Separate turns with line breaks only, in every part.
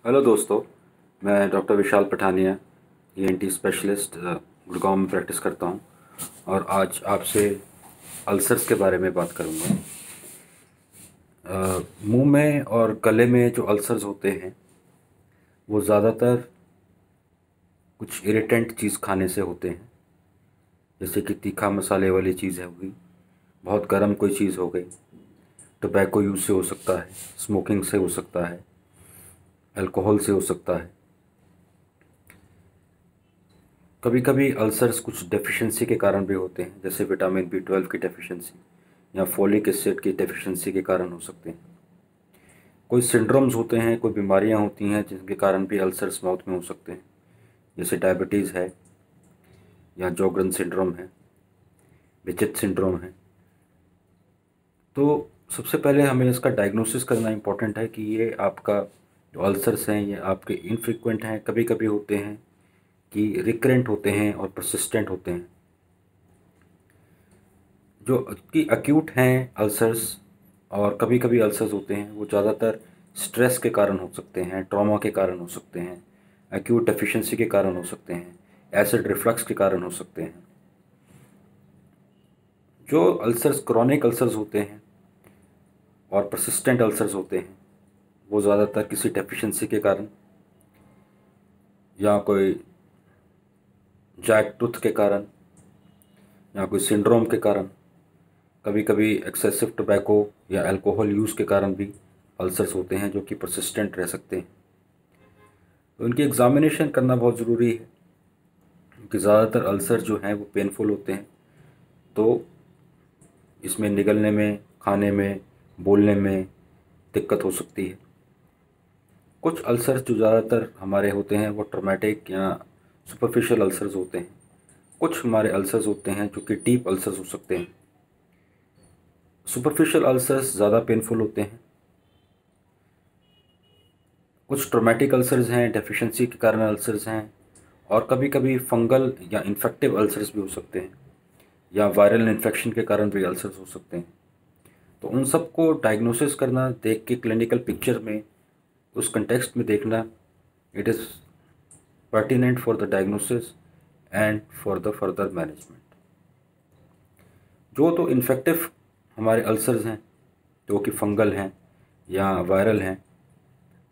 Hello दोस्तों। मैं doctor विशाल Pathania, ENT specialist, Gurgaon में प्रैक्टिस करता हूं और आज आपसे अल्सर्स के बारे में बात करूंगा। मुंह में और गले में जो अल्सर्स होते हैं वो ज़्यादातर कुछ इरिटेंट चीज़ खाने से होते हैं, जैसे कि तीखा मसाले वाली चीज़ होगी, बहुत गर्म कोई चीज़ हो गई, टोबैको यूज़ से हो सकता है, स्मोकिंग से हो सकता है, अल्कोहल से हो सकता है। कभी कभी अल्सर्स कुछ डेफिशिएंसी के कारण भी होते हैं, जैसे विटामिन B12 की डेफिशिएंसी या फोलिक एसिड की डेफिशिएंसी के कारण हो सकते हैं। कोई सिंड्रोम्स होते हैं, कोई बीमारियां होती हैं जिनके कारण भी अल्सर्स माउथ में हो सकते हैं, जैसे डायबिटीज़ है या जोग्रन सिंड्रोम है, विचित सिंड्रोम है। तो सबसे पहले हमें इसका डायग्नोसिस करना इम्पोर्टेंट है कि ये आपका जो अल्सर्स हैं ये आपके इनफ्रीक्वेंट हैं, कभी कभी होते हैं, कि रिकरेंट होते हैं और परसिस्टेंट होते हैं। जो कि अक्यूट हैं अल्सर्स और कभी कभी अल्सर्स होते हैं वो ज़्यादातर स्ट्रेस के कारण हो सकते हैं, ट्रॉमा के कारण हो सकते हैं, एक्यूट डेफिशिएंसी के कारण हो सकते हैं, एसिड रिफ्लक्स के कारण हो सकते हैं। जो अल्सर्स क्रॉनिक अल्सर्स होते हैं और परसिस्टेंट अल्सर्स होते हैं वो ज़्यादातर किसी डेफिशिएंसी के कारण या कोई जैक टूथ के कारण या कोई सिंड्रोम के कारण, कभी कभी एक्सेसिव टोबैको या अल्कोहल यूज़ के कारण भी अल्सर्स होते हैं जो कि परसिस्टेंट रह सकते हैं। तो इनकी एग्ज़ामिनेशन करना बहुत ज़रूरी है, क्योंकि ज़्यादातर अल्सर जो हैं वो पेनफुल होते हैं। तो इसमें निगलने में, खाने में, बोलने में दिक्कत हो सकती है। कुछ अल्सर्स जो ज़्यादातर हमारे होते हैं वो ट्रॉमेटिक या सुपरफिशियल अल्सर्स होते हैं। कुछ हमारे अल्सर्स होते हैं जो कि डीप अल्सर्स हो सकते हैं। सुपरफिशियल अल्सर्स ज़्यादा पेनफुल होते हैं। कुछ ट्रॉमेटिक अल्सर्स हैं, डेफिशिएंसी के कारण अल्सर्स हैं, और कभी कभी फंगल या इन्फेक्टिव अल्सर्स भी हो सकते हैं, या वायरल इन्फेक्शन के कारण भी अल्सर्स हो सकते हैं। तो उन सब को डायग्नोसिस करना, देख के क्लिनिकल पिक्चर में उस कंटेक्स्ट में देखना, it is pertinent for the diagnosis and for the further management. जो तो इन्फेक्टिव हमारे अल्सर्स हैं, जो कि फंगल हैं या वायरल हैं,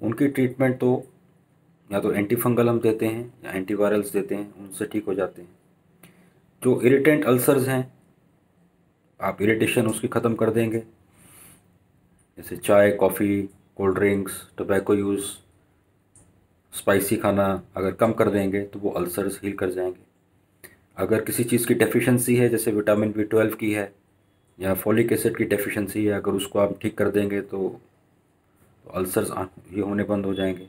उनकी ट्रीटमेंट तो या तो एंटी फंगल हम देते हैं या एंटीवायरल्स देते हैं, उनसे ठीक हो जाते हैं। जो इरिटेंट अल्सर्स हैं, आप इरिटेशन उसकी ख़त्म कर देंगे, जैसे चाय, coffee, cold drinks, tobacco use, spicy खाना अगर कम कर देंगे तो वो अल्सर्स हील कर जाएंगे। अगर किसी चीज़ की डेफिशिएंसी है, जैसे विटामिन B12 की है या फोलिक एसिड की डेफिशिएंसी है, अगर उसको आप ठीक कर देंगे तो अल्सर्स ये होने बंद हो जाएंगे।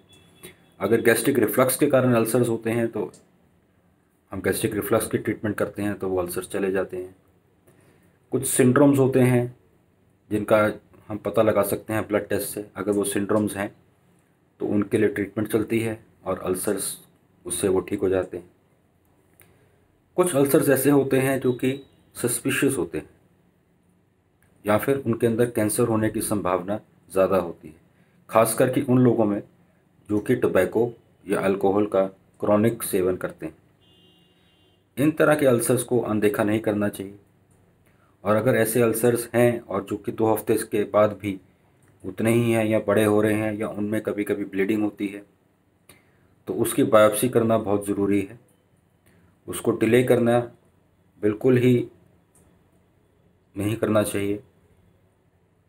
अगर गैस्ट्रिक रिफ्लक्स के कारण अल्सर्स होते हैं तो हम गैस्ट्रिक रिफ्लक्स की ट्रीटमेंट करते हैं तो वो अल्सर्स चले जाते हैं। कुछ सिंड्रोम्स होते हैं जिनका हम पता लगा सकते हैं ब्लड टेस्ट से। अगर वो सिंड्रोम्स हैं तो उनके लिए ट्रीटमेंट चलती है और अल्सर्स उससे वो ठीक हो जाते हैं। कुछ अल्सर्स ऐसे होते हैं जो कि सस्पिशियस होते हैं या फिर उनके अंदर कैंसर होने की संभावना ज़्यादा होती है, खास करके उन लोगों में जो कि टोबैको या अल्कोहल का क्रॉनिक सेवन करते हैं। इन तरह के अल्सर्स को अनदेखा नहीं करना चाहिए, और अगर ऐसे अल्सर्स हैं और जो कि 2 हफ्ते के बाद भी उतने ही हैं या बड़े हो रहे हैं या उनमें कभी कभी ब्लीडिंग होती है, तो उसकी बायोप्सी करना बहुत ज़रूरी है। उसको डिले करना बिल्कुल ही नहीं करना चाहिए,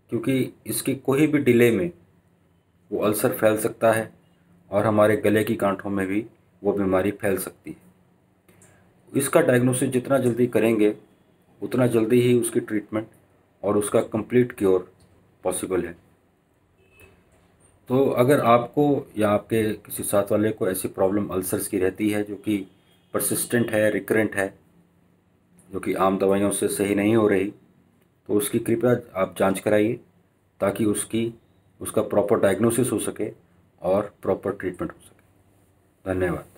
क्योंकि इसकी कोई भी डिले में वो अल्सर फैल सकता है और हमारे गले की गांठों में भी वो बीमारी फैल सकती है। इसका डायग्नोसिस जितना जल्दी करेंगे उतना जल्दी ही उसकी ट्रीटमेंट और उसका कंप्लीट क्योर पॉसिबल है। तो अगर आपको या आपके किसी साथ वाले को ऐसी प्रॉब्लम अल्सर्स की रहती है जो कि परसिस्टेंट है, रिकरेंट है, जो कि आम दवाइयों से सही नहीं हो रही, तो उसकी कृपया आप जांच कराइए, ताकि उसका प्रॉपर डायग्नोसिस हो सके और प्रॉपर ट्रीटमेंट हो सके। धन्यवाद।